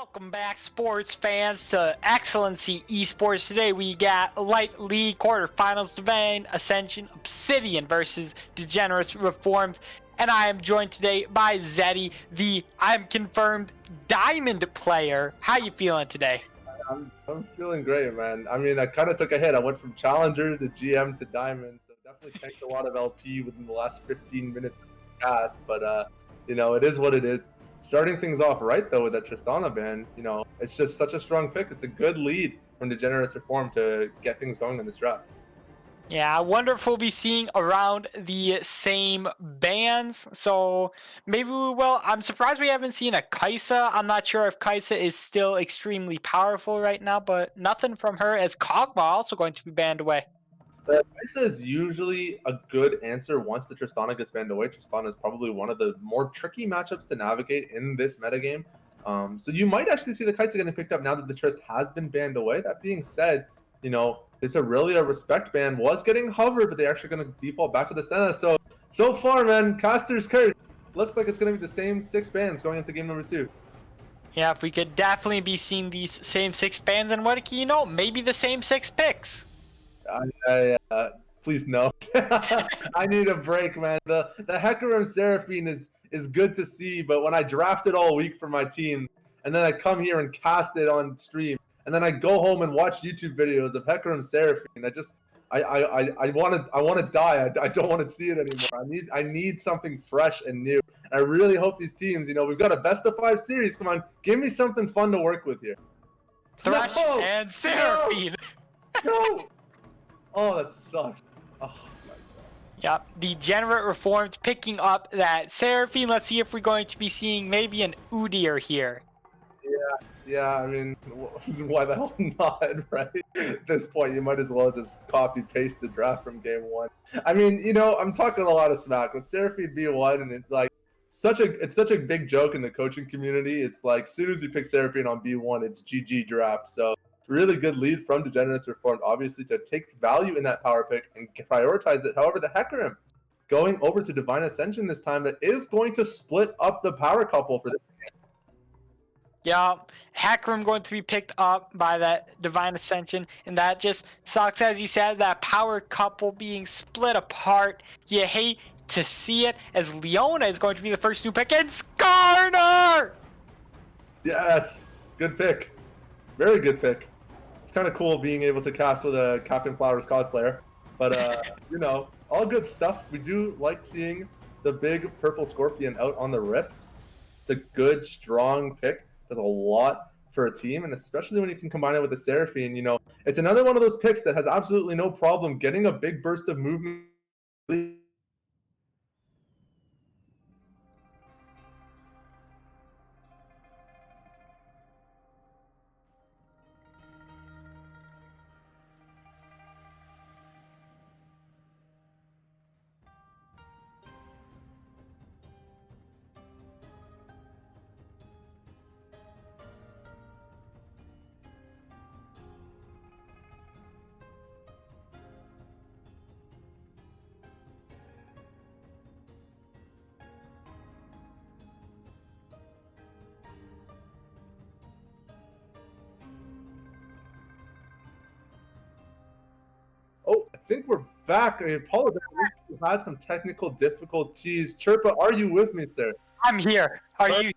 Welcome back, sports fans, to Excellency Esports. Today we got Light League Quarterfinals, Divine Ascension, Obsidian versus Degenerates Reformed. And I am joined today by Zeddy, the I'm confirmed Diamond player. How you feeling today? I'm feeling great, man. I mean, I kind of took a hit. I went from Challenger to GM to Diamond, so definitely tanked a lot of LP within the last 15 minutes of this cast. But, you know, it is what it is. Starting things off right, though, with that Tristana ban, you know, it's just such a strong pick. It's a good lead from Degenerates Reform to get things going in this draft. Yeah, I wonder if we'll be seeing around the same bans. So maybe we will. I'm surprised we haven't seen a Kaisa. I'm not sure if Kaisa is still extremely powerful right now, but nothing from her, as Kog'Maw also going to be banned away. The Kaisa is usually a good answer once the Tristana gets banned away. Tristana is probably one of the more tricky matchups to navigate in this metagame. So you might actually see the Kaisa getting picked up now that the Trist has been banned away. That being said, you know, this Aurelia Respect ban was getting hover, but they're actually going to default back to the Senna. So far, man, Caster's Curse looks like it's going to be the same 6 bans going into game number 2. Yeah, we could definitely be seeing these same 6 bans, and what do you know, maybe the same 6 picks. Please no. I need a break, man. The Hecarim Seraphine is good to see, but when I drafted all week for my team, and then I come here and cast it on stream, and then I go home and watch YouTube videos of Hecarim Seraphine, I want to die. I don't want to see it anymore. I need something fresh and new. And I really hope these teams, you know, we've got a best of 5 series. Come on, give me something fun to work with here. Thresh and Seraphine. No. Oh, that sucks. Oh my god. Yep, Degenerate Reformed picking up that Seraphine. Let's see if we're going to be seeing maybe an Udyr here. Yeah, I mean, why the hell not, right? At this point, you might as well just copy-paste the draft from game 1. I mean, you know, I'm talking a lot of smack with Seraphine B1, and it's like it's such a big joke in the coaching community. It's like, as soon as you pick Seraphine on B1, it's GG draft. So really good lead from Degenerates Reformed, obviously, to take value in that power pick and prioritize it. However, the Hecarim going over to Divine Ascension this time, that is going to split up the power couple for this game. Yeah, Hecarim going to be picked up by that Divine Ascension, and that just sucks, as you said, that power couple being split apart. You hate to see it, as Leona is going to be the first new pick, and Skarner! Yes, good pick. Very good pick. It's kind of cool being able to cast with a Captain Flowers cosplayer. But, you know, all good stuff. We do like seeing the big purple scorpion out on the Rift. It's a good, strong pick. Does a lot for a team, and especially when you can combine it with the Seraphine. You know, it's another one of those picks that has absolutely no problem getting a big burst of movement. Oh, I think we're back. I apologize. We had some technical difficulties. Chirpa, are you with me, sir? I'm here. Are you?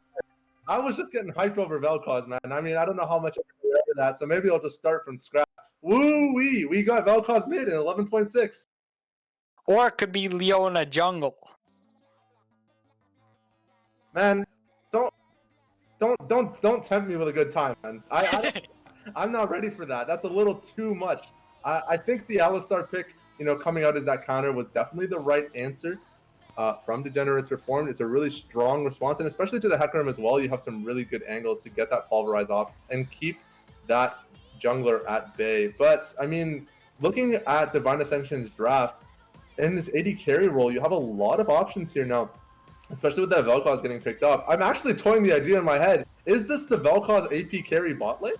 I was just getting hyped over Vel'Koz, man. I mean, I don't know how much I can remember that, so maybe I'll just start from scratch. Woo-wee! We got Vel'Koz mid in 11.6. Or it could be Leona Jungle. Man, don't tempt me with a good time, man. I'm not ready for that. That's a little too much. I think the Alistar pick, you know, coming out as that counter was definitely the right answer from Degenerates Reformed. It's a really strong response, and especially to the Hecarim as well. You have some really good angles to get that Pulverize off and keep that jungler at bay. But, I mean, looking at Divine Ascension's draft, in this AD carry role, you have a lot of options here now, especially with that Vel'Koz getting picked up. I'm actually toying the idea in my head. Is this the Vel'Koz AP carry bot lane?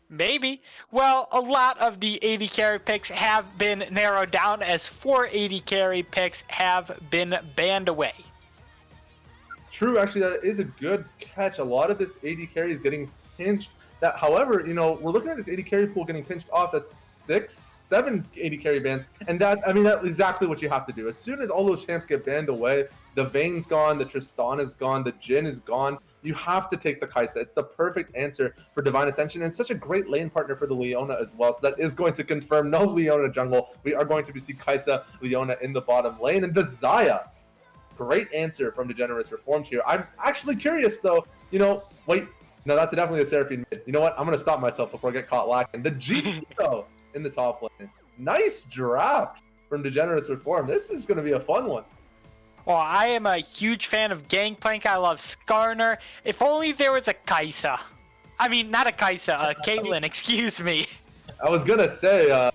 Maybe. Well, a lot of the 80 carry picks have been narrowed down, as 4 80 carry picks have been banned away. It's true, actually, that is a good catch. A lot of this 80 carry is getting pinched. That, however, we're looking at this 80 carry pool getting pinched off. That's 7 80 carry bans, and that's exactly what you have to do. As soon as all those champs get banned away, the Vayne's gone, the Tristan is gone, the Jhin is gone. You have to take the Kai'Sa. It's the perfect answer for Divine Ascension, and such a great lane partner for the Leona as well. So that is going to confirm no Leona jungle. We are going to see Kai'Sa, Leona in the bottom lane, and the Xayah. Great answer from Degenerates Reformed here. I'm actually curious though. Wait. No, that's definitely a Seraphine mid. You know what? I'm going to stop myself before I get caught lacking. The GP, though, in the top lane. Nice draft from Degenerates Reform. This is going to be a fun one. Well, I am a huge fan of Gangplank. I love Skarner. If only there was a Kai'Sa. I mean, not a Kai'Sa, Caitlyn, excuse me. I was going to say,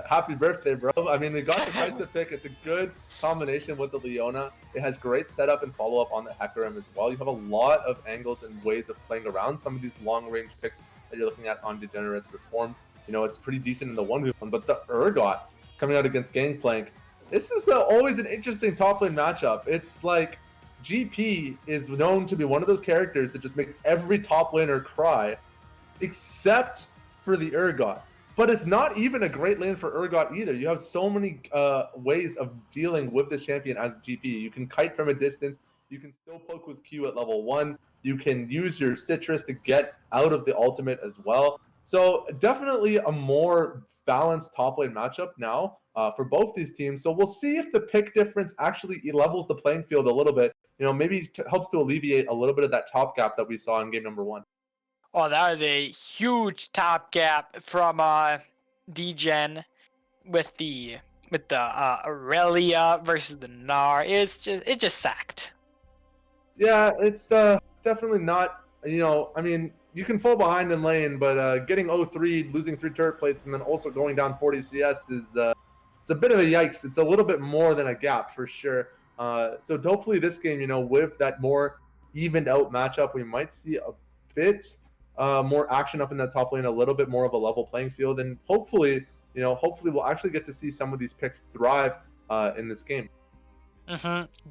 happy birthday, bro. I mean, we got the Kai'Sa pick. It's a good combination with the Leona. It has great setup and follow-up on the Hecarim as well. You have a lot of angles and ways of playing around some of these long-range picks that you're looking at on Degenerates Reformed. It's pretty decent in the 1v1, but the Urgot coming out against Gangplank, this is always an interesting top lane matchup. It's like GP is known to be one of those characters that just makes every top laner cry, except for the Urgot. But it's not even a great lane for Urgot either. You have so many ways of dealing with this champion as GP. You can kite from a distance. You can still poke with Q at level 1. You can use your Citrus to get out of the ultimate as well. So definitely a more balanced top lane matchup now for both these teams. So we'll see if the pick difference actually levels the playing field a little bit. Maybe helps to alleviate a little bit of that top gap that we saw in game number 1. Oh, that was a huge top gap from Degen with the Aurelia versus the Gnar. It just sacked. Yeah, it's definitely not. I mean, you can fall behind in lane, but getting 0-3, losing 3 turret plates, and then also going down 40 CS is it's a bit of a yikes. It's a little bit more than a gap for sure. So hopefully this game, with that more evened out matchup, we might see a bit more action up in that top lane, a little bit more of a level playing field, and hopefully we'll actually get to see some of these picks thrive in this game.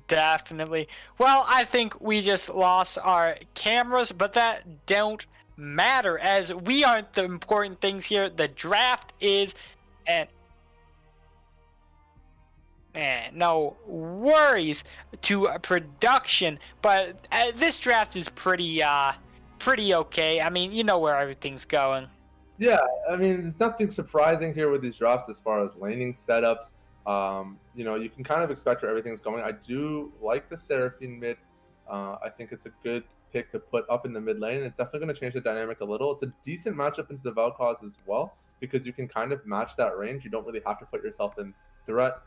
Definitely. Well, I think we just lost our cameras, but that don't matter as we aren't the important things here. The draft is, and no worries to production, but this draft is pretty okay. I mean, you know where everything's going. Yeah, I mean, there's nothing surprising here with these drafts as far as laning setups. You can kind of expect where everything's going. I do like the Seraphine mid. I think it's a good pick to put up in the mid lane. It's definitely going to change the dynamic a little. It's a decent matchup into the Valkaz as well, because you can kind of match that range. You don't really have to put yourself in threat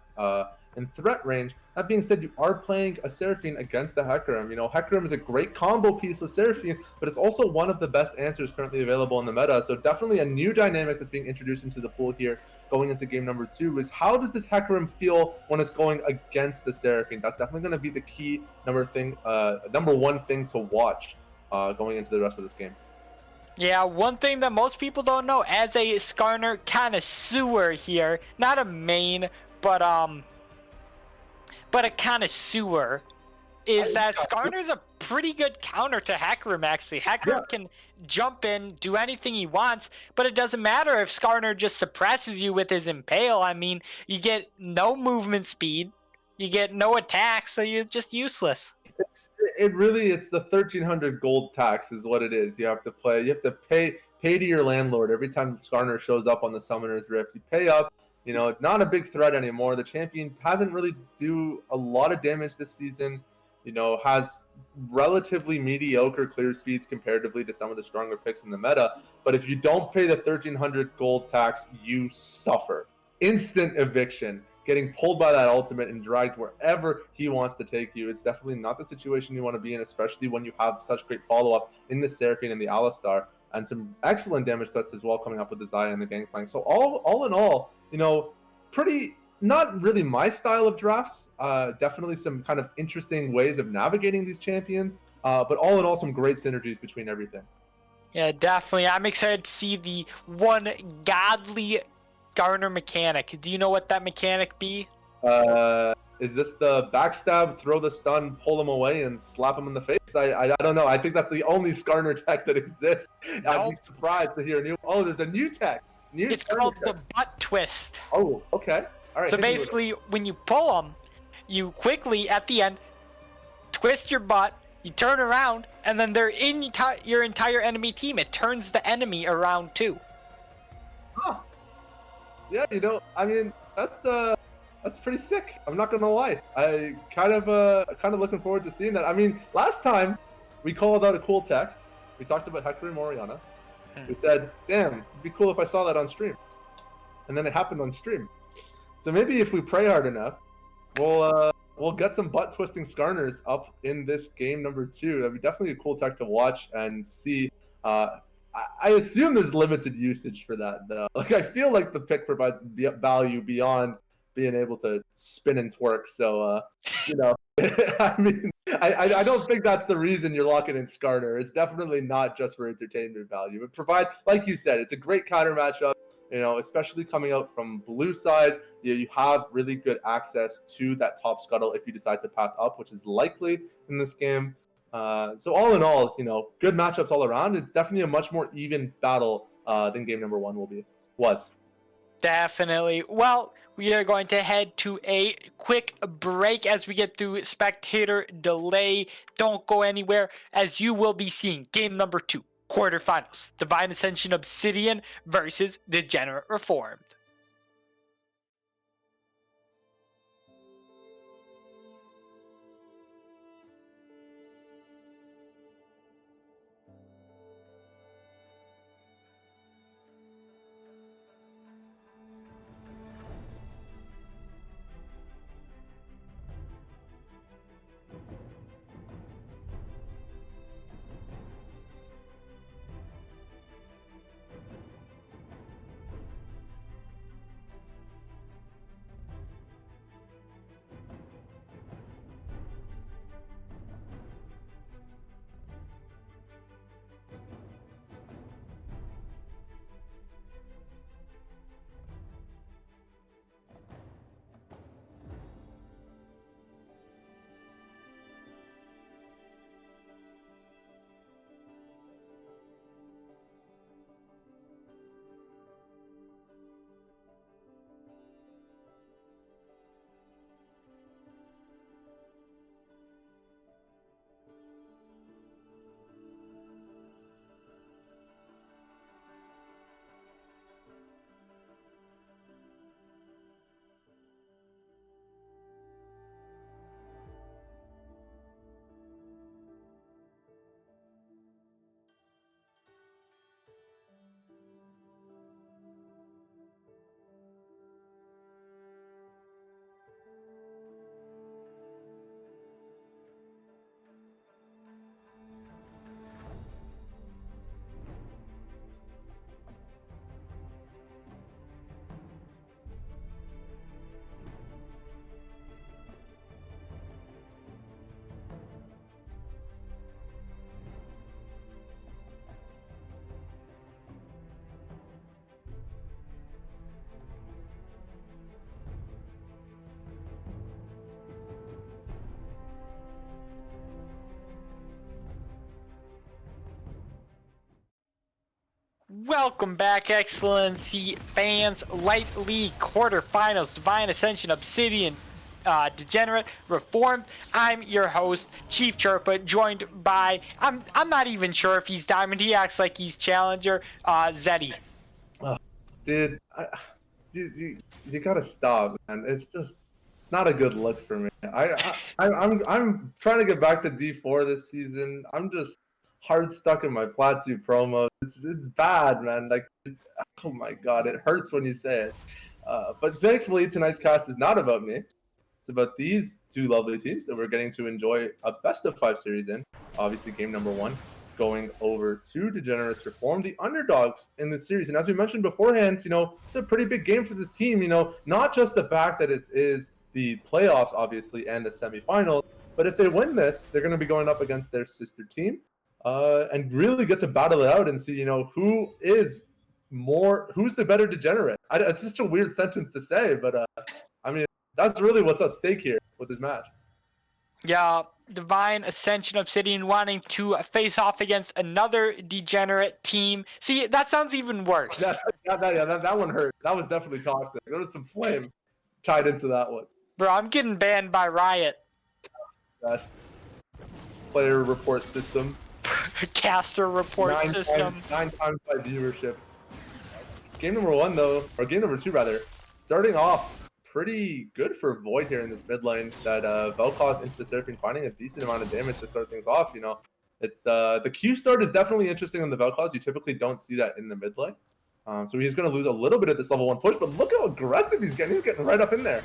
range. That being said, you are playing a Seraphine against the Hecarim. Hecarim is a great combo piece with Seraphine, but it's also one of the best answers currently available in the meta. So definitely a new dynamic that's being introduced into the pool here going into game number 2 is how does this Hecarim feel when it's going against the Seraphine? That's definitely going to be the key number one thing to watch going into the rest of this game. Yeah, one thing that most people don't know, as a Skarner connoisseur here, not a main, but a connoisseur, is that Skarner's a pretty good counter to Hecarim, actually. Hecarim can jump in, do anything he wants, but it doesn't matter if Skarner just suppresses you with his Impale. I mean, you get no movement speed, you get no attack, so you're just useless. It's the 1,300 gold tax is what it is. You have to pay to your landlord every time Skarner shows up on the Summoner's Rift. You pay up. Not a big threat anymore. The champion hasn't really do a lot of damage this season. Has relatively mediocre clear speeds comparatively to some of the stronger picks in the meta. But if you don't pay the 1,300 gold tax, you suffer. Instant eviction. Getting pulled by that ultimate and dragged wherever he wants to take you. It's definitely not the situation you want to be in, especially when you have such great follow-up in the Seraphine and the Alistar, and some excellent damage threats as well coming up with the Xayah and the Gangplank. So all in all, pretty not really my style of drafts. Definitely some kind of interesting ways of navigating these champions, but all in all, some great synergies between everything. Yeah, definitely. I'm excited to see the one godly Skarner mechanic. Do you know what that mechanic be? Is this the backstab, throw the stun, pull him away, and slap him in the face? I don't know. I think that's the only Skarner tech that exists. I'd be Nope. surprised to hear a new. Oh, there's a new tech. New It's Skarner called tech. the butt twist. Oh, okay. All right. So hit me with it. basically, when you pull them, you quickly, at the end, twist your butt, you turn around, and then they're in your entire enemy team. It turns the enemy around too. Huh. Yeah, I mean, that's pretty sick. I'm not gonna lie. I kind of looking forward to seeing that. I mean, last time we called out a cool tech. We talked about Hector and Moriana. We said, damn, it'd be cool if I saw that on stream. And then it happened on stream. So maybe if we pray hard enough, we'll get some butt twisting Skarners up in this game number 2. That'd be definitely a cool tech to watch and see. I assume there's limited usage for that though. Like I feel like the pick provides value beyond being able to spin and twerk. So I mean, I don't think that's the reason you're locking in Skarner. It's definitely not just for entertainment value. It provides, like you said, it's a great counter matchup. Especially coming out from blue side, you have really good access to that top scuttle if you decide to path up, which is likely in this game. So all in all, good matchups all around. It's definitely a much more even battle than game number 1 was. Definitely. Well, we are going to head to a quick break as we get through spectator delay. Don't go anywhere, as you will be seeing game number 2, quarterfinals. Divine Ascension Obsidian versus Degenerate Reformed. Welcome back, Excellency fans. Light League quarterfinals, Divine Ascension Obsidian, Degenerate Reformed. I'm your host, Chief Chirpa, joined by, I'm not even sure if he's Diamond. He acts like he's Challenger, Zeddy. Dude, you gotta stop, man. It's not a good look for me. I'm trying to get back to D4 this season. I'm just hard stuck in my Plat 2 promo. It's bad, man. Like, oh my god, it hurts when you say it. But thankfully, tonight's cast is not about me. It's about these two lovely teams that we're getting to enjoy a best of 5 series in. Obviously, game number 1 going over to Degenerates Reform, the underdogs in this series. And as we mentioned beforehand, it's a pretty big game for this team. Not just the fact that it is the playoffs, obviously, and the semifinal, but if they win this, they're going to be going up against their sister team. And really get to battle it out and see, who's the better degenerate. It's such a weird sentence to say, but I mean, that's really what's at stake here. with his match. Yeah, Divine Ascension Obsidian wanting to face off against another degenerate team. See, that sounds even worse. That one hurt. That was definitely toxic. There was some flame tied into that one. Bro, I'm getting banned by Riot. That player report system. Caster report system. 9 times by viewership. Game number 1 though, or game number 2 rather, starting off pretty good for Void here in this mid lane. That Vel'Koz into the Seraphine finding a decent amount of damage to start things off. You know, it's the Q start is definitely interesting on the Vel'Koz. You typically don't see that in the mid lane. So he's going to lose a little bit at this level 1 push, but look how aggressive he's getting. He's getting right up in there.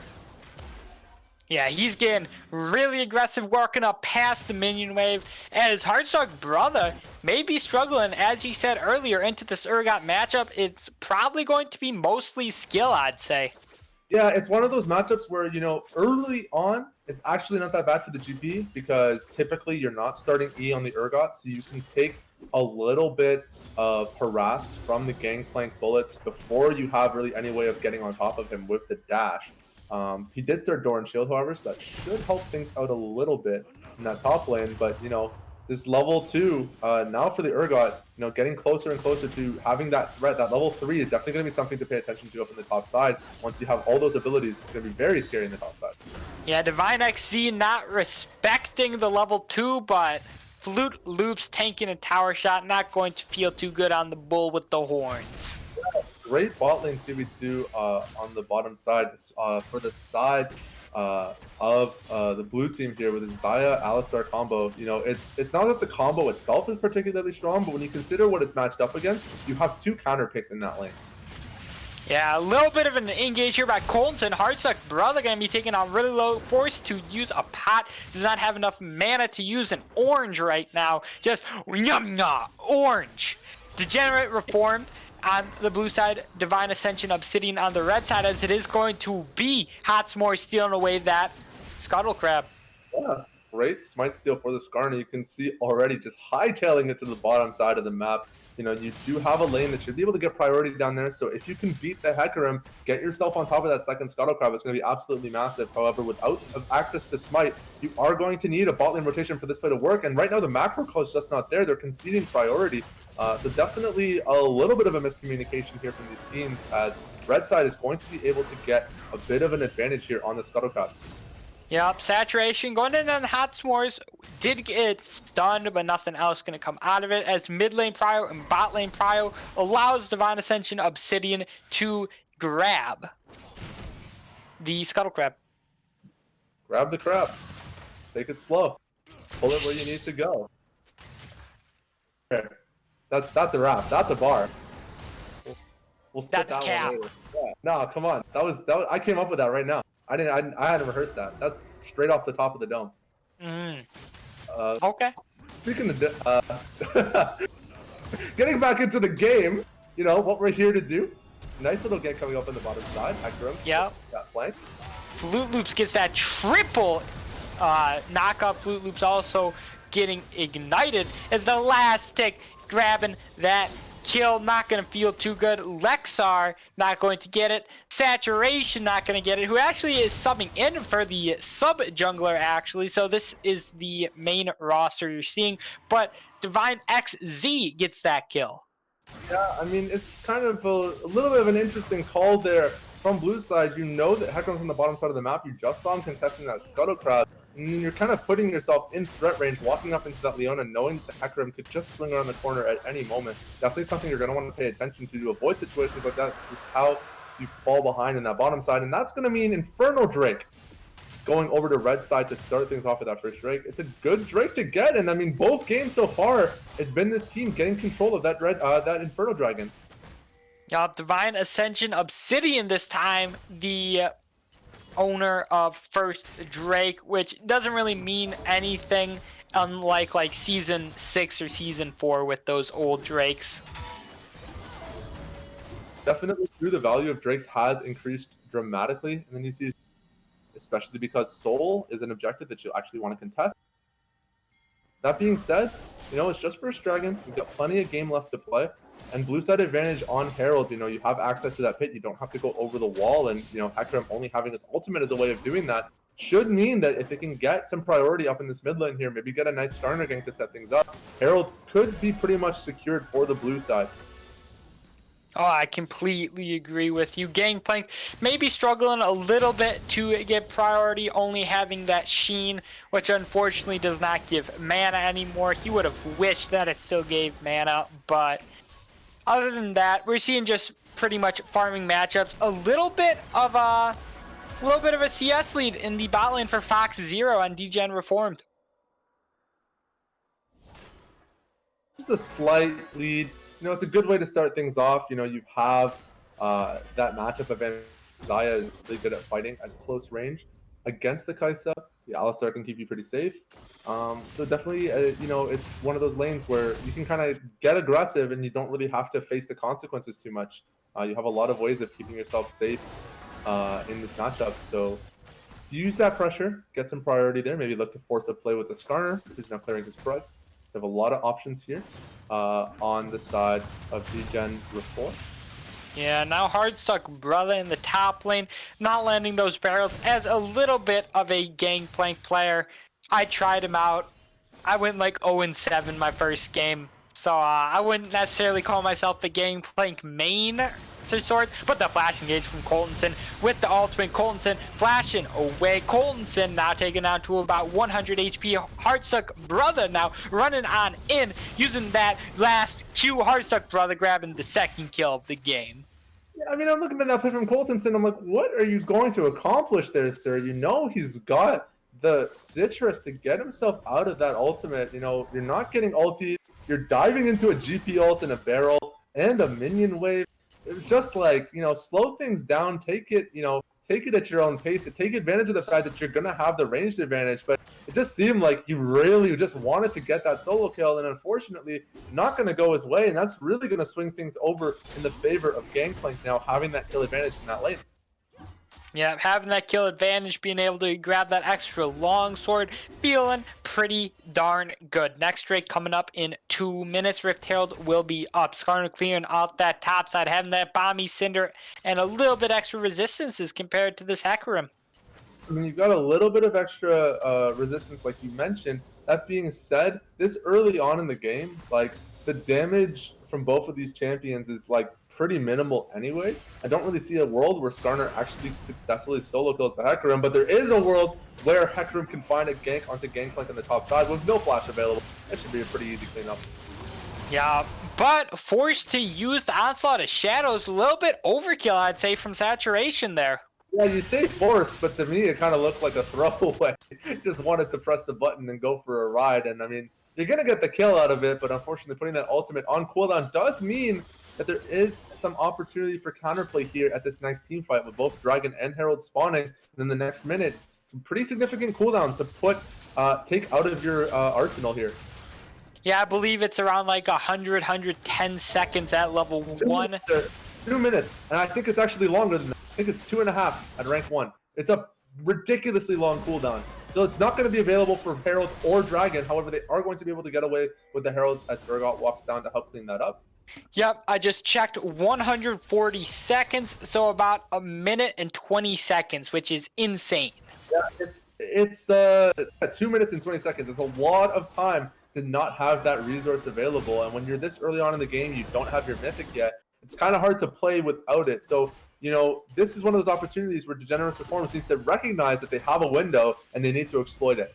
Yeah, he's getting really aggressive, working up past the minion wave. And his Heartstock brother may be struggling, as you said earlier, into this Urgot matchup. It's probably going to be mostly skill, I'd say. Yeah, it's one of those matchups where, you know, early on, it's actually not that bad for the GP because typically you're not starting E on the Urgot, so you can take a little bit of harass from the Gangplank bullets before you have really any way of getting on top of him with the dash. He did start Doran Shield, however, so that should help things out a little bit in that top lane. But, you know, this level 2, now for the Urgot, you know, getting closer and closer to having that threat. That level 3 is definitely going to be something to pay attention to up in the top side. Once you have all those abilities, it's going to be very scary in the top side. Yeah, Divine XZ not respecting the level 2, but Flute Loops tanking a tower shot, not going to feel too good on the bull with the horns. Great bot lane 2v2 on the bottom side for the side of the blue team here with the Xayah Alistar combo. You know, it's not that the combo itself is particularly strong, but when you consider what it's matched up against, you have 2 counter picks in that lane. Yeah, a little bit of an engage here by Colton. Heartstock brother gonna be taking on really low, forced to use a pot. Does not have enough mana to use an orange right now. Just yum orange. Degenerate reformed on the blue side, Divine Ascension Obsidian on the red side, as it is going to be Hotsmore stealing away that Scuttle Crab. Yeah, that's great smite steal for the Skarner. You can see already just hightailing it to the bottom side of the map. You know, you do have a lane that should be able to get priority down there, so if you can beat the Hecarim, get yourself on top of that second Scuttle Crab, it's going to be absolutely massive. However, without access to smite, you are going to need a bot lane rotation for this play to work, and right now the macro call is just not there. They're conceding priority. So definitely a little bit of a miscommunication here from these teams, as red side is going to be able to get a bit of an advantage here on the Scuttle Crab. Yep, saturation going in on Hotsmores. Did get stunned, but nothing else going to come out of it, as mid lane prio and bot lane prio allows Divine Ascension Obsidian to grab the Scuttle Crab. Grab the crab. Take it slow. Pull it where you need to go. That's a wrap. That's a bar. We'll split That's that cap. one later. Yeah. No, come on. That was I came up with that right now. I hadn't rehearsed that. That's straight off the top of the dome. Okay. Speaking of getting back into the game, you know what we're here to do. Nice little get coming up on the bottom side. Hecarim. Yep. That flank. Flute Loops gets that triple knockup. Flute Loops also getting ignited as the last tick, grabbing that kill. Not going to feel too good. Lexar not going to get it. Saturation not going to get it, who actually is subbing in for the sub jungler actually. So this is the main roster you're seeing, but Divine XZ gets that kill. Yeah, I mean, it's kind of a little bit of an interesting call there from blue side. You know that Hecarim's on the bottom side of the map. You just saw him contesting that Scuttle Crab. And you're kind of putting yourself in threat range, walking up into that Leona, knowing that the Hecarim could just swing around the corner at any moment. Definitely something you're going to want to pay attention to avoid situations like that. This is how you fall behind in that bottom side. And that's going to mean Infernal Drake going over to red side to start things off with that first Drake. It's a good Drake to get, and I mean, both games so far, it's been this team getting control of that that Infernal Dragon. Divine Ascension Obsidian this time, the owner of first Drake, which doesn't really mean anything, unlike like season 6 or season 4 with those old Drakes. Definitely true. The value of Drakes has increased dramatically, and then you see, especially because Soul is an objective that you'll actually want to contest. That being said, you know, it's just First Dragon. We've got plenty of game left to play. And blue side advantage on Herald, you know, you have access to that pit. You don't have to go over the wall. And, you know, Hecarim only having his ultimate as a way of doing that should mean that if they can get some priority up in this mid lane here, maybe get a nice Skarner gank to set things up, Herald could be pretty much secured for the blue side. Oh, I completely agree with you. Gangplank maybe struggling a little bit to get priority, only having that Sheen, which unfortunately does not give mana anymore. He would have wished that it still gave mana, but other than that, we're seeing just pretty much farming matchups. A little bit of a CS lead in the bot lane for Fox Zero on DGen Reformed. Just a slight lead. You know, it's a good way to start things off. You know, you have that matchup advantage. Zaya is really good at fighting at close range against the Kai'Sa. The Alistar can keep you pretty safe. So definitely, you know, it's one of those lanes where you can kind of get aggressive and you don't really have to face the consequences too much. You have a lot of ways of keeping yourself safe in this matchup. So use that pressure, get some priority there. Maybe look to force a play with the Skarner, who's now clearing his drugs. They have a lot of options here on the side of DGen Reform. Yeah, now Hardstuck Brother in the top lane, not landing those barrels as a little bit of a Gangplank player. I tried him out. I went like 0-7 my first game, so I wouldn't necessarily call myself a Gangplank main to sorts, but the flash engage from Coltonson with the ultimate. Coltonson flashing away. Coltonson now taken down to about 100 HP. Hardstuck Brother now running on in, using that last Q. Hardstuck Brother grabbing the second kill of the game. Yeah, I mean, I'm looking at that play from Coltonson. I'm like, what are you going to accomplish there, sir? You know he's got the citrus to get himself out of that ultimate. You know, you're not getting ulti. You're diving into a GP ult in a barrel and a minion wave. It was just like, you know, slow things down, take it, you know, take it at your own pace, and take advantage of the fact that you're going to have the ranged advantage. But it just seemed like you really just wanted to get that solo kill, and unfortunately, not going to go his way. And that's really going to swing things over in the favor of Gangplank now, having that kill advantage in that lane. Yeah, having that kill advantage, being able to grab that extra long sword, feeling pretty darn good. Next Drake coming up in 2 minutes. Rift Herald will be up. Skarner clearing out that top side, having that Bomby Cinder and a little bit extra resistance as compared to this Hecarim. I mean, you've got a little bit of extra resistance, like you mentioned. That being said, this early on in the game, like, the damage from both of these champions is, like, pretty minimal anyway. I don't really see a world where Skarner actually successfully solo kills the Hecarim, but there is a world where Hecarim can find a gank onto Gangplank on the top side with no flash available. That should be a pretty easy cleanup. Yeah, but forced to use the Onslaught of Shadows, a little bit overkill, I'd say, from Saturation there. Yeah, you say forced, but to me it kind of looked like a throwaway. Just wanted to press the button and go for a ride, and I mean, you're going to get the kill out of it, but unfortunately putting that ultimate on cooldown does mean that there is some opportunity for counterplay here at this next team fight with both Dragon and Herald spawning. And in the next minute, some pretty significant cooldown to put take out of your arsenal here. Yeah, I believe it's around like 110 seconds at level 1. 2 minutes, and I think it's actually longer than that. I think it's 2.5 at rank 1. It's a ridiculously long cooldown. So it's not going to be available for Herald or Dragon. However, they are going to be able to get away with the Herald as Urgot walks down to help clean that up. Yep, I just checked 140 seconds, so about 1 minute and 20 seconds, which is insane. Yeah, it's 2 minutes and 20 seconds. It's a lot of time to not have that resource available. And when you're this early on in the game, you don't have your Mythic yet, it's kind of hard to play without it. So, you know, this is one of those opportunities where Degenerate Reformers needs to recognize that they have a window and they need to exploit it.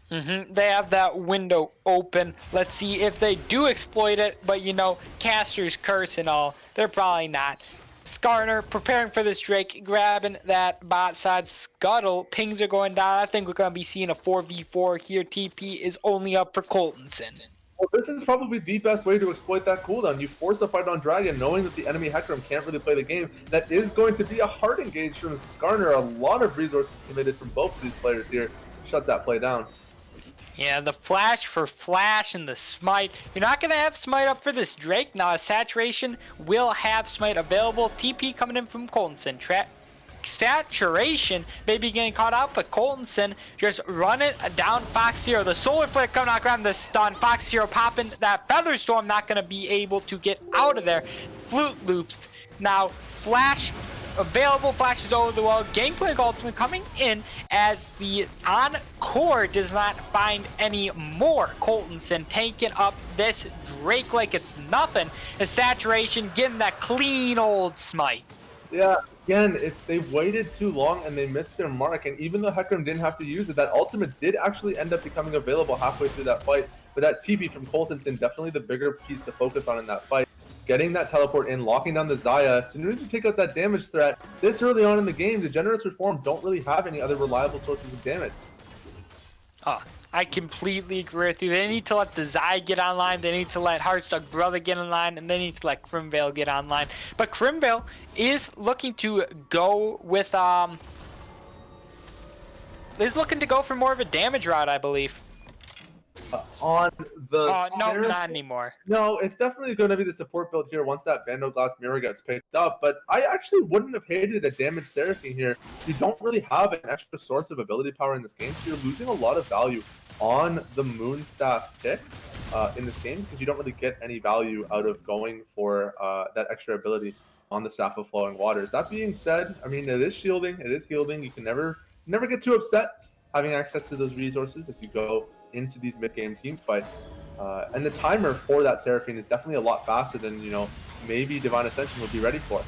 They have that window open. Let's see if they do exploit it. But, you know, Caster's Curse and all, they're probably not. Skarner preparing for this Drake, grabbing that bot side scuttle. Pings are going down. I think we're going to be seeing a 4v4 here. TP is only up for Coltonson. Well, this is probably the best way to exploit that cooldown. You force a fight on Dragon, knowing that the enemy Hecarim can't really play the game. That is going to be a hard engage from Skarner. A lot of resources committed from both of these players here to shut that play down. Yeah, the flash for flash and the smite. You're not going to have smite up for this Drake. Now, Saturation will have smite available. TP coming in from Coltonson. Saturation maybe getting caught out, but Coltonson just running down Fox Zero. The Solar Flare coming out, grabbing the stun. Fox Zero popping that Feather Storm, not going to be able to get out of there. Flute Loops. Now, flash available, flashes over the wall. Gangplank ultimate coming in as the Encore does not find any more. Coltonson taking up this Drake like it's nothing. A saturation, getting that clean old smite. Yeah, again, they waited too long and they missed their mark. And even though Hecarim didn't have to use it, that ultimate did actually end up becoming available halfway through that fight. But that TP from Coltonson, definitely the bigger piece to focus on in that fight. Getting that teleport in, locking down the Xayah. As soon as you take out that damage threat, this early on in the game, Degenerates Reform don't really have any other reliable sources of damage. Oh, I completely agree with you. They need to let the Xayah get online. They need to let Heartstuck Brother get online, and they need to let Crimvale get online. But Crimvale is looking to go with is looking to go for more of a damage route, I believe. On the no, not anymore. No, it's definitely going to be the support build here once that Vandal Glass Mirror gets picked up. But I actually wouldn't have hated a damage Seraphine here. You don't really have an extra source of ability power in this game, so you're losing a lot of value on the Moonstaff pick in this game because you don't really get any value out of going for that extra ability on the Staff of Flowing Waters. That being said, I mean, it is shielding, it is healing. You can never get too upset having access to those resources as you go into these mid-game team fights. And the timer for that Seraphine is definitely a lot faster than, you know, maybe Divine Ascension would be ready for.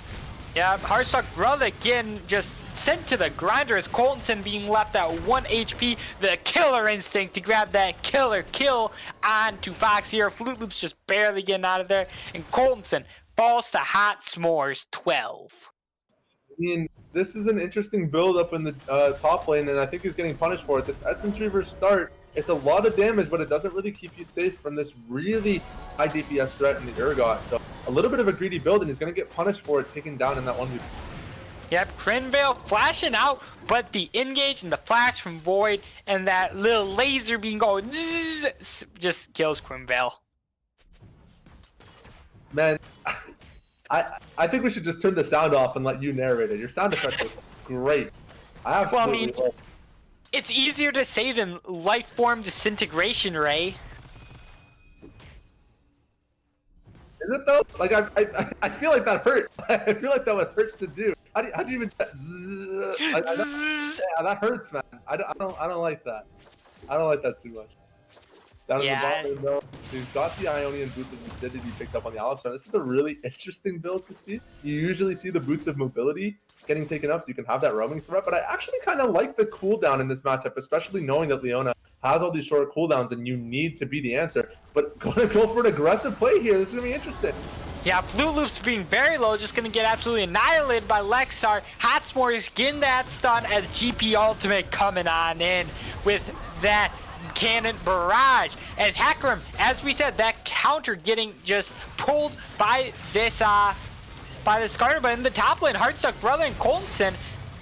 Yeah, Heartstuck Brother again just sent to the grinder as Coltonson being left at 1 HP. The killer instinct to grab that killer kill onto Fox here. Flute Loop's just barely getting out of there. And Coltonson falls to Hot S'mores 12. I mean, this is an interesting build up in the top lane, and I think he's getting punished for it. This Essence Reaver start, it's a lot of damage, but it doesn't really keep you safe from this really high DPS threat in the Urgot. So a little bit of a greedy build, and he's going to get punished for it, taken down in that one. Yep, Crimvale flashing out, but the engage and the flash from Void and that little laser being going zzz, just kills Crimvale. Man, I think we should just turn the sound off and let you narrate it. Your sound effect was great. I absolutely well, I mean, it's easier to say than life form disintegration, Ray. Is it though? Like I feel like that hurt. I feel like that would hurt to do. How do you even? Yeah, that hurts, man. I don't like that. I don't like that too much. Down in the bottom, though, we've got the Ionian Boots of Lucidity picked up on the Alistar. This is a really interesting build to see. You usually see the Boots of Mobility getting taken up so you can have that roaming threat, but I actually kind of like the cooldown in this matchup, especially knowing that Leona has all these short cooldowns and you need to be the answer. But gonna go for an aggressive play here. This is gonna be interesting. Yeah, Flute Loop's being very low, just gonna get absolutely annihilated by Lexar. Hot S'mores getting that stun as GP Ultimate coming on in with that cannon barrage. As Hecarim, as we said, that counter getting just pulled by this Carter, but in the top lane, Heartstuck Brother and Coltonson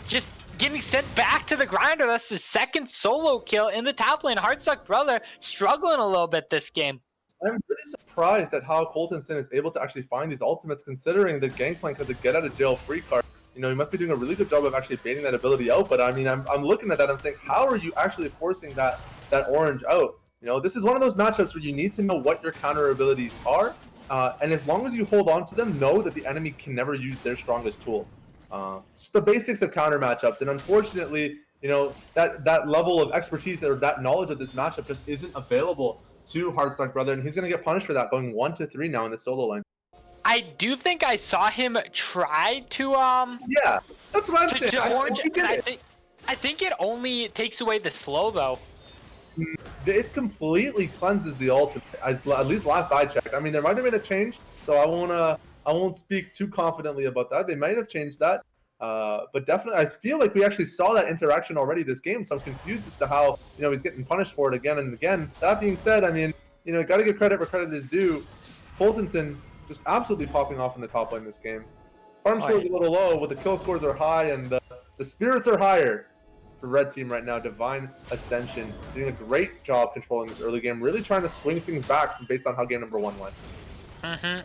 just getting sent back to the grinder. That's the second solo kill in the top lane. Heartstuck Brother struggling a little bit this game. I'm really surprised at how Coltonson is able to actually find these ultimates, considering the Gangplank has a get out of jail free card. You know, he must be doing a really good job of actually baiting that ability out. But I mean, I'm looking at that, I'm saying, how are you actually forcing that orange out? You know, this is one of those matchups where you need to know what your counter abilities are. And as long as you hold on to them, know that the enemy can never use their strongest tool. It's the basics of counter matchups. And unfortunately, you know, that level of expertise or that knowledge of this matchup just isn't available to Heartstuck Brother. And he's going to get punished for that, going 1-3 now in the solo lane. I do think I saw him try to yeah, that's what I'm saying. I think it only takes away the slow though. It completely cleanses the ultimate, at least last I checked. I mean, there might have been a change, so I won't speak too confidently about that. They might have changed that, but definitely, I feel like we actually saw that interaction already this game. So I'm confused as to how, you know, he's getting punished for it again and again. That being said, I mean, you know, got to give credit where credit is due. Coltonson just absolutely popping off in the top lane this game. Farm score is a little low, but the kill scores are high and the spirits are higher for Red Team right now. Divine Ascension doing a great job controlling this early game, really trying to swing things back based on how game number 1 went.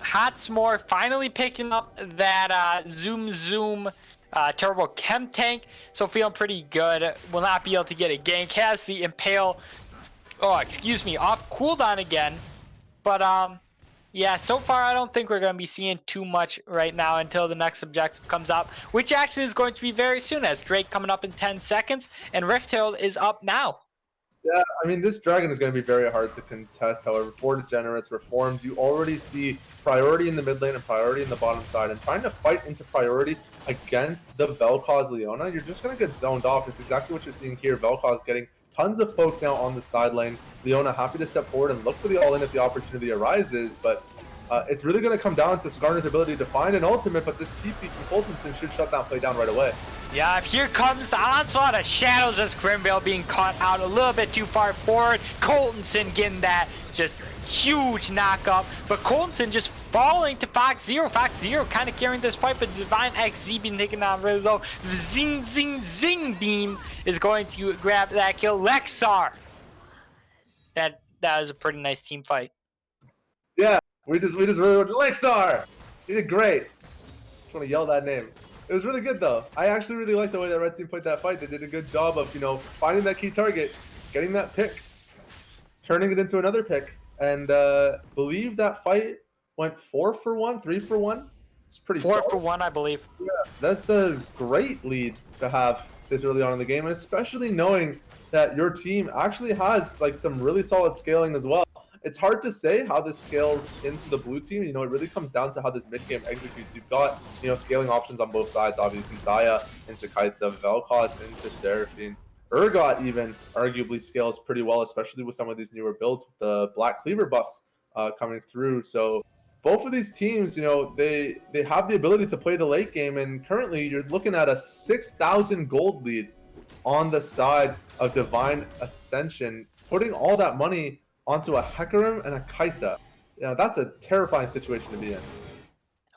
Hot S'more finally picking up that Zoom Turbo Chem Tank, so feeling pretty good. Will not be able to get a gank. Has the Impale, off cooldown again, but Yeah, so far I don't think we're going to be seeing too much right now until the next objective comes up, which actually is going to be very soon, as Drake coming up in 10 seconds and Rift Herald is up now. Yeah, I mean, this dragon is going to be very hard to contest. However, for Degenerates Reformed, you already see priority in the mid lane and priority in the bottom side. And trying to fight into priority against the Vel'Koz Leona, you're just going to get zoned off. It's exactly what you're seeing here. Vel'Koz getting tons of poke now on the side lane. Leona happy to step forward and look for the all-in if the opportunity arises. But it's really going to come down to Skarner's ability to find an ultimate, but this TP from Coltonson should shut that play down right away. Yeah, here comes the onslaught of shadows as Grimvale being caught out a little bit too far forward. Coltonson getting that just huge knock-up, but Coltonson just falling to Fox Zero. Fox Zero kind of carrying this fight, but Divine XZ being taken down really low. The zing, zing, zing beam is going to grab that kill. Lexar. That was a pretty nice team fight. Yeah, we just really went, Lexar! You did great. Just want to yell that name. It was really good though. I actually really like the way that Red Team played that fight. They did a good job of, finding that key target, getting that pick, turning it into another pick, and believe that fight went 4-for-1, 3-for-1. It's pretty 4-for-1, I believe. Yeah, that's a great lead to have this early on in the game, and especially knowing that your team actually has like some really solid scaling as well. It's hard to say how this scales into the blue team. It really comes down to how this mid game executes. You've got, scaling options on both sides. Obviously, Zaya into Kaisa, Vel'Koz into Seraphine. Urgot even arguably scales pretty well, especially with some of these newer builds with the Black Cleaver buffs coming through. So both of these teams, they have the ability to play the late game, and currently you're looking at a 6,000 gold lead on the side of Divine Ascension, putting all that money onto a Hecarim and a Kaisa. That's a terrifying situation to be in.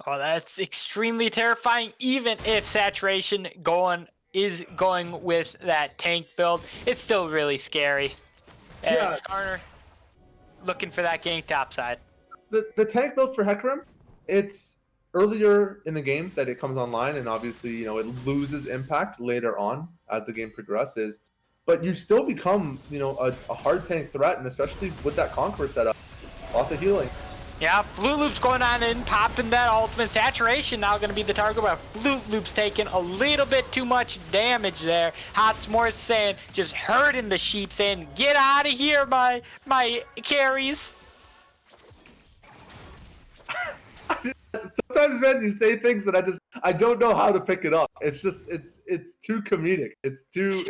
Oh, that's extremely terrifying. Even if Saturation is going with that tank build, it's still really scary. And Yeah. Skarner looking for that gank topside. The tank build for Hecarim, it's earlier in the game that it comes online, and obviously, it loses impact later on as the game progresses. But you still become, a hard tank threat, and especially with that Conqueror setup, lots of healing. Yeah, Flute Loop's going on in, popping that ultimate. Saturation now going to be the target, but Flute Loop's taking a little bit too much damage there. Hotsmore saying, just hurting the sheep, saying, get out of here, my carries. Sometimes, man, you say things that I don't know how to pick it up. It's just, it's too comedic. It's too,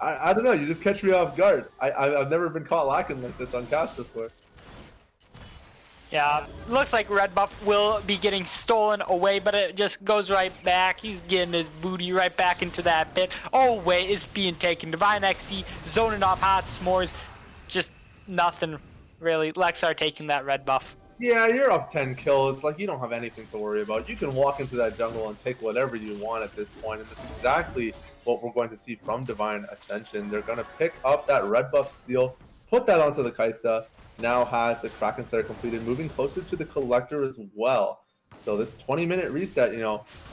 I don't know. You just catch me off guard. I've never been caught lacking like this on cast before. Yeah, looks like red buff will be getting stolen away, but it just goes right back. He's getting his booty right back into that pit. Oh, wait, it's being taken. Divine XC zoning off hot s'mores. Just nothing, really. Lexar taking that red buff. Yeah, you're up 10 kills. Like, you don't have anything to worry about. You can walk into that jungle and take whatever you want at this point, and that's exactly what we're going to see from Divine Ascension. They're going to pick up that red buff steal, put that onto the Kaisa. Now has the Kraken Slayer completed, moving closer to the Collector as well. So this 20-minute reset,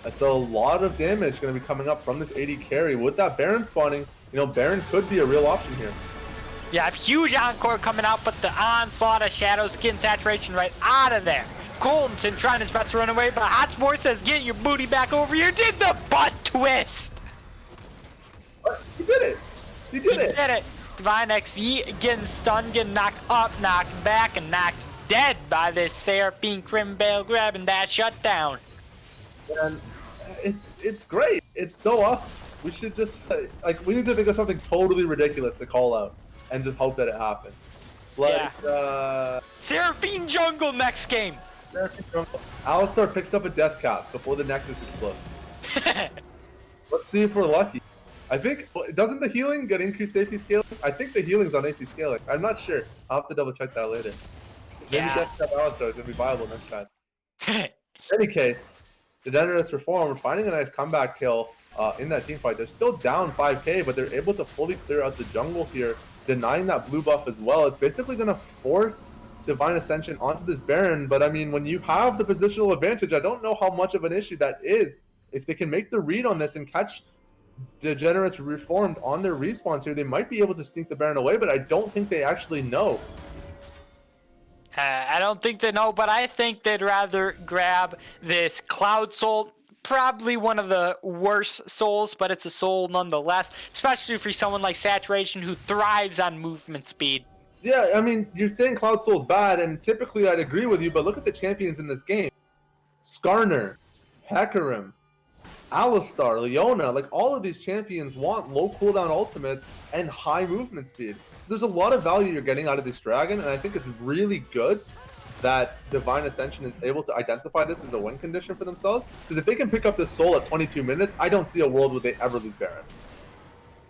that's a lot of damage going to be coming up from this AD carry. With that Baron spawning, Baron could be a real option here. Yeah, huge encore coming out, but the onslaught of shadows getting Saturation right out of there. Coltonson trying his best to run away, but Hotsport says, get your booty back over here. Did the butt twist. He did it. He did it. Divine XZ getting stunned, getting knocked up, knocked back, and knocked dead by this Seraphine Grimvale grabbing that shutdown. And it's great. It's so awesome. We should just, we need to think of something totally ridiculous to call out and just hope that it happens. Seraphine Jungle next game. Seraphine Jungle. Alistar picks up a death cap before the Nexus explodes. Let's see if we're lucky. I think, doesn't the healing get increased AP scaling? I think the healing's on AP scaling. I'm not sure. I'll have to double check that later. Maybe Death Cap Alistar is going to be viable next time. In any case, the Degenerates Reform finding a nice comeback kill in that team fight. They're still down 5k, but they're able to fully clear out the jungle here, denying that blue buff as well. It's basically going to force Divine Ascension onto this Baron, but I mean, when you have the positional advantage, I don't know how much of an issue that is. If they can make the read on this and catch Degenerates Reformed on their respawns here, they might be able to sneak the Baron away, but I don't think they actually know. I don't think they know, but I think they'd rather grab this Cloud Soul. Probably one of the worst souls, but it's a soul nonetheless, especially for someone like Saturation who thrives on movement speed. Yeah, I mean, you're saying Cloud Soul's bad, and typically I'd agree with you, but look at the champions in this game. Skarner, Hecarim, Alistar, Leona, like all of these champions want low cooldown ultimates and high movement speed. So there's a lot of value you're getting out of this dragon, and I think it's really good that Divine Ascension is able to identify this as a win condition for themselves. Because if they can pick up this soul at 22 minutes, I don't see a world where they ever lose Baron.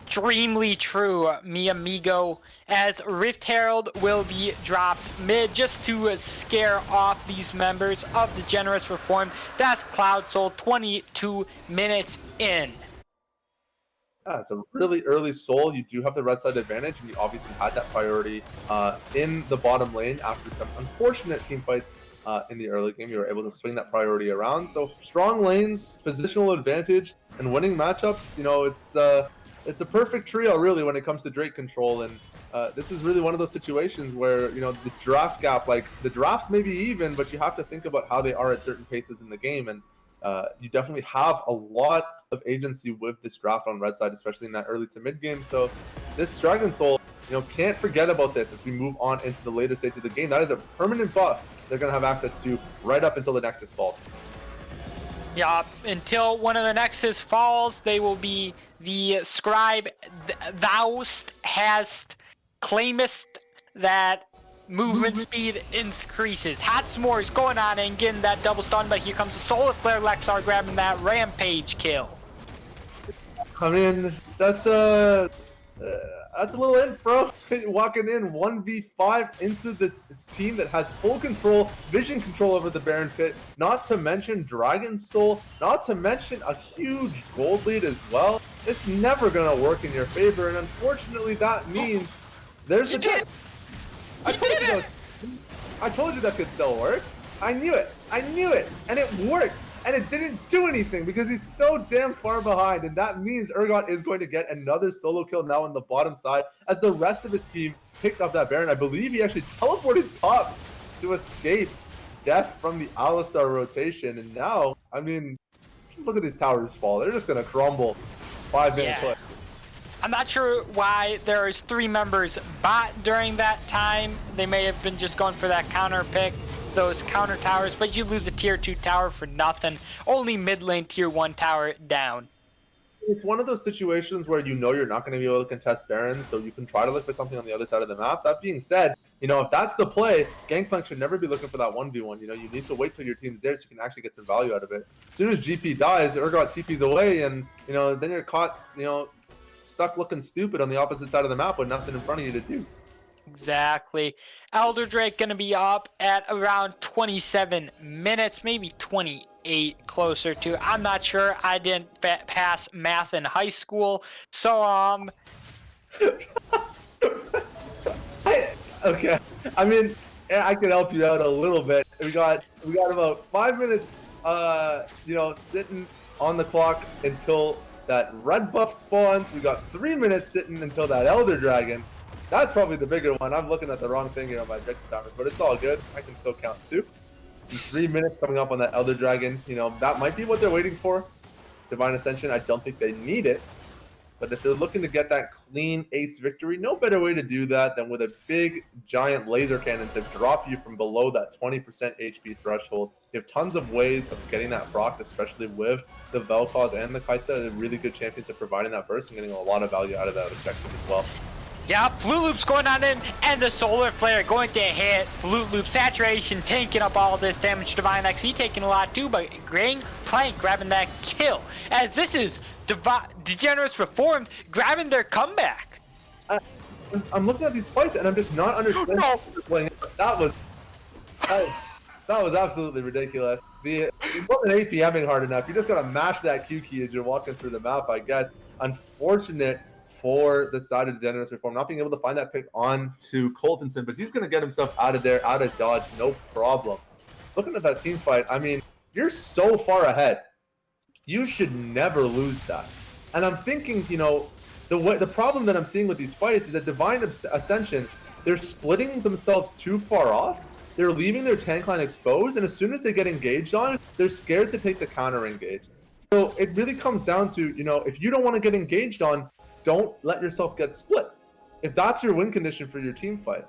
Extremely true, mi amigo, as Rift Herald will be dropped mid just to scare off these members of the Generous Reformed. That's Cloud Soul 22 minutes in. Yeah, it's a really early soul. You do have the red side advantage, and you obviously had that priority in the bottom lane after some unfortunate team fights in the early game. You were able to swing that priority around. So strong lanes, positional advantage, and winning matchups. You know, it's a perfect trio really when it comes to Drake control. And this is really one of those situations where, you know, the draft gap, like the drafts may be even, but you have to think about how they are at certain paces in the game. And you definitely have a lot of agency with this draft on red side, especially in that early to mid game. So this Dragon Soul, you know, can't forget about this as we move on into the later stage of the game. That is a permanent buff they're going to have access to right up until the Nexus falls. Yeah, until one of the Nexus falls, they will be the scribe, thou'st, hast, claimest that movement speed increases. Hatsmore is going on and getting that double stun, but here comes the Solar Flare Lexar grabbing that rampage kill. I mean, that's a little imp, bro. Walking in 1v5 into the team that has full control, vision control over the Baron Pit, not to mention Dragon Soul, not to mention a huge gold lead as well. It's never going to work in your favor, and unfortunately that means there's a... I told you that could still work. I knew it, and it worked. And it didn't do anything because he's so damn far behind. And that means Urgot is going to get another solo kill now on the bottom side as the rest of his team picks up that Baron. I believe he actually teleported top to escape death from the Alistar rotation. And now, I mean, just look at these towers fall. They're just going to crumble 5-minute clip. I'm not sure why there's 3 members bot during that time. They may have been just going for that counter pick, those counter towers, but you lose a tier 2 tower for nothing. Only mid lane tier 1 tower down. It's one of those situations where you know you're not going to be able to contest Baron, so you can try to look for something on the other side of the map. That being said, you know, if that's the play, Gangplank should never be looking for that 1v1. You know, you need to wait till your team's there so you can actually get some value out of it. As soon as GP dies, Urgot TP's away, and, you know, then you're caught, you know, stuck looking stupid on the opposite side of the map with nothing in front of you to do. Exactly. Elder Drake gonna be up at around 27 minutes, maybe 28 closer to. I'm not sure. I didn't pass math in high school, so Okay. I mean, I can help you out a little bit. We got about 5 minutes, you know, sitting on the clock until that red buff spawns. We got 3 minutes sitting until that Elder Dragon. That's probably the bigger one. I'm looking at the wrong thing here on my objective timers, but it's all good. I can still count 2. And 3 minutes coming up on that Elder Dragon. You know, that might be what they're waiting for. Divine Ascension, I don't think they need it. But if they're looking to get that clean ace victory, no better way to do that than with a big, giant laser cannon to drop you from below that 20% HP threshold. You have tons of ways of getting that proc, especially with the Vel'Koz and the Kaisa. They're really good champions at providing that burst and getting a lot of value out of that objective as well. yeah, Flute Loop's going on in, and the Solar Flare going to hit Flute Loop. Saturation taking up all this damage. Divine XE taking a lot too, but Gangplank grabbing that kill. As this is Degenerates Reformed grabbing their comeback. I'm looking at these fights and I'm just not understanding how they're playing. That was absolutely ridiculous. You wasn't APMing hard enough. You just gotta mash that Q key as you're walking through the map, I guess. Unfortunate for the side of Degenerates Reform, not being able to find that pick on to Coltonson, but he's going to get himself out of there, out of dodge, no problem. Looking at that team fight, I mean, you're so far ahead. You should never lose that. And I'm thinking, you know, the problem that I'm seeing with these fights is that Divine Ascension, they're splitting themselves too far off. they're leaving their tank line exposed, and as soon as they get engaged on, they're scared to take the counter engage. So it really comes down to, if you don't want to get engaged on, don't let yourself get split. If that's your win condition for your team fight.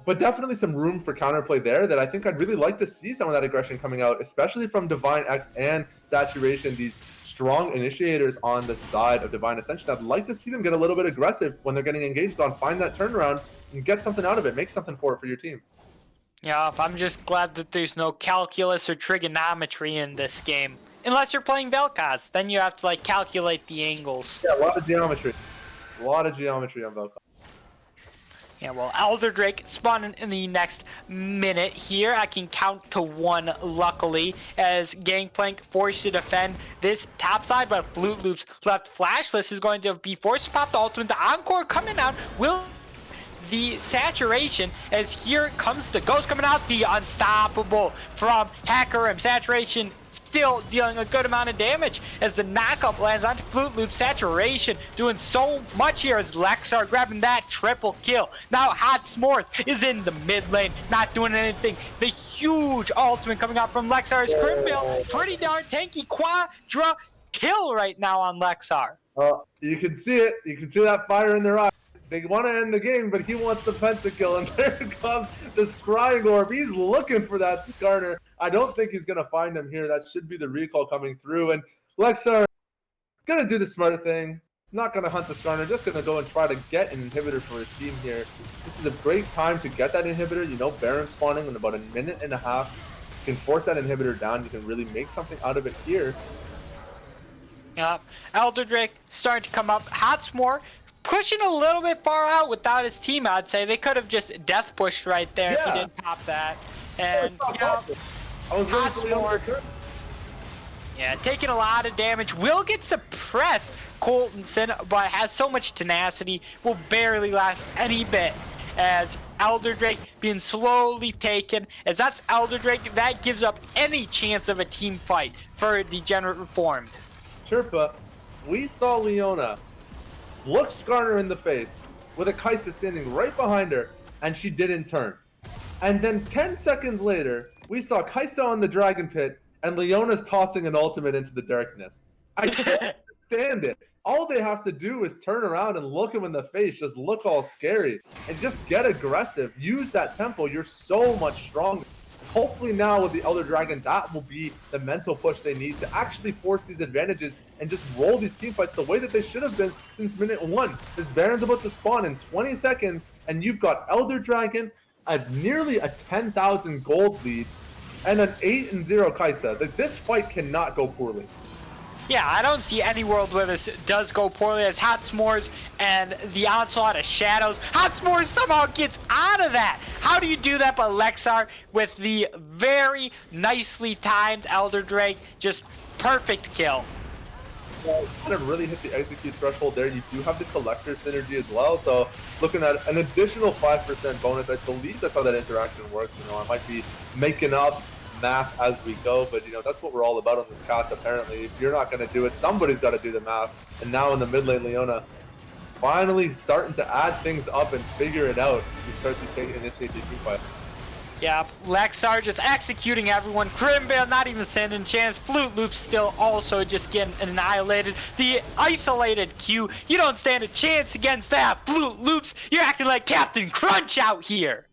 But definitely some room for counterplay there that I think I'd really like to see some of that aggression coming out, especially from Divine X and Saturation, these strong initiators on the side of Divine Ascension. I'd like to see them get a little bit aggressive when they're getting engaged on, find that turnaround, and get something out of it, make something for it for your team. Yeah, I'm just glad that there's no calculus or trigonometry in this game. Unless you're playing Vel'Koz, then you have to like calculate the angles. Yeah, a lot of geometry. A lot of geometry on Vel'Koz. Yeah, well, Elder Drake spawning in the next minute here. I can count to 1, luckily, as Gangplank forced to defend this top side, but Flute Loops left flashless is going to be forced to pop the ultimate. The Encore coming out will the saturation, as here comes the Ghost coming out, the unstoppable from Hacker. Saturation still dealing a good amount of damage as the knockup lands onto Flute Loop. Saturation doing so much here as Lexar grabbing that triple kill. Now Hot S'mores is in the mid lane, not doing anything. The huge ultimate coming out from Lexar's Crimbill, pretty darn tanky. Quadra kill right now on Lexar. You can see it. You can see that fire in their eyes. They want to end the game, but he wants the pentakill, and there comes the Scrying Orb. He's looking for that Skarner. I don't think he's going to find him here. That should be the recall coming through, and Lexar going to do the smart thing. Not going to hunt the Skarner, just going to go and try to get an inhibitor for his team here. This is a great time to get that inhibitor. Baron spawning in about a minute and a half. You can force that inhibitor down. You can really make something out of it here. Elder Drake starting to come up. Hot S'more pushing a little bit far out without his team, I'd say. They could have just death pushed right there if he didn't pop that. And, Hot S'more, taking a lot of damage. Will get suppressed, Coltonson, but has so much tenacity, will barely last any bit. As Elder Drake being slowly taken, as that's Elder Drake, that gives up any chance of a team fight for Degenerate Reformed. Chirpa, we saw Leona look Skarner in the face with a Kai'Sa standing right behind her, and she didn't turn. And then 10 seconds later, we saw Kai'Sa on the Dragon Pit, and Leona's tossing an ultimate into the darkness. I can't understand it. All they have to do is turn around and look him in the face, just look all scary, and just get aggressive. Use that tempo. You're so much stronger. Hopefully now with the Elder Dragon, that will be the mental push they need to actually force these advantages and just roll these team fights the way that they should have been since minute 1. This Baron's about to spawn in 20 seconds, and you've got Elder Dragon at nearly a 10,000 gold lead and an 8-0 Kai'Sa. This fight cannot go poorly. Yeah, I don't see any world where this does go poorly, as Hot S'mores and the onslaught of shadows. Hot S'mores somehow gets out of that. How do you do that? But Lexar with the very nicely timed Elder Drake, just perfect kill. Well, kind of really hit the execute threshold there. You do have the collector synergy as well, so looking at an additional 5% bonus. I believe that's how that interaction works. I might be making up math as we go, but that's what we're all about on this cast. Apparently, if you're not going to do it, somebody's got to do the math. And now in the mid lane, Leona finally starting to add things up and figure it out. You start to initiate the team fight. Yeah, Lexar just executing everyone. Grimbill not even standing a chance. Flute Loop still also just getting annihilated. The isolated Q, you don't stand a chance against that. Flute Loops, you're acting like Captain Crunch out here.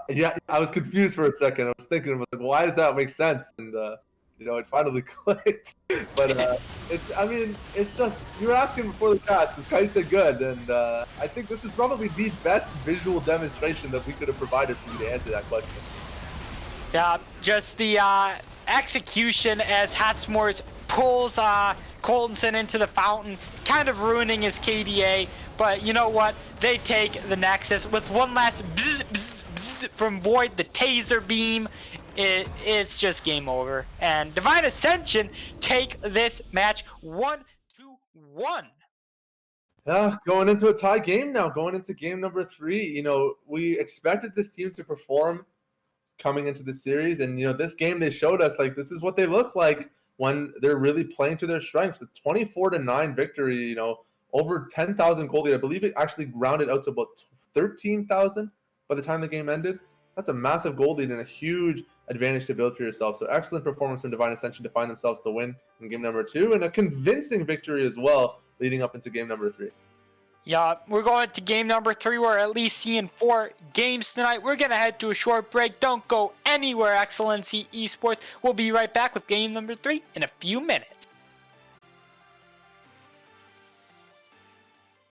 Yeah, I was confused for a second. I was thinking, why does that make sense? And it finally clicked. But it's just you're asking before the cast. Is Kai'Sa good? And I think this is probably the best visual demonstration that we could have provided for you to answer that question. Yeah, just the execution as Hot S'mores pulls Coltonson into the fountain, kind of ruining his KDA. But you know what? They take the Nexus with one last bzz, bzz, bzz from Void, the taser beam. It's just game over. And Divine Ascension take this match 1-1. Going into a tie game now, going into game number 3. We expected this team to perform coming into the series, and this game they showed us this is what they look like when they're really playing to their strengths. The 24-9 victory, over 10,000 gold lead. I believe it actually rounded out to about 13,000, by the time the game ended. That's a massive gold lead and a huge advantage to build for yourself. So excellent performance from Divine Ascension to find themselves the win in game number 2, and a convincing victory as well leading up into game number 3. Yeah, we're going to game number 3. We're at least seeing 4 games tonight. We're going to head to a short break. Don't go anywhere, Excellency Esports. We'll be right back with game number 3 in a few minutes.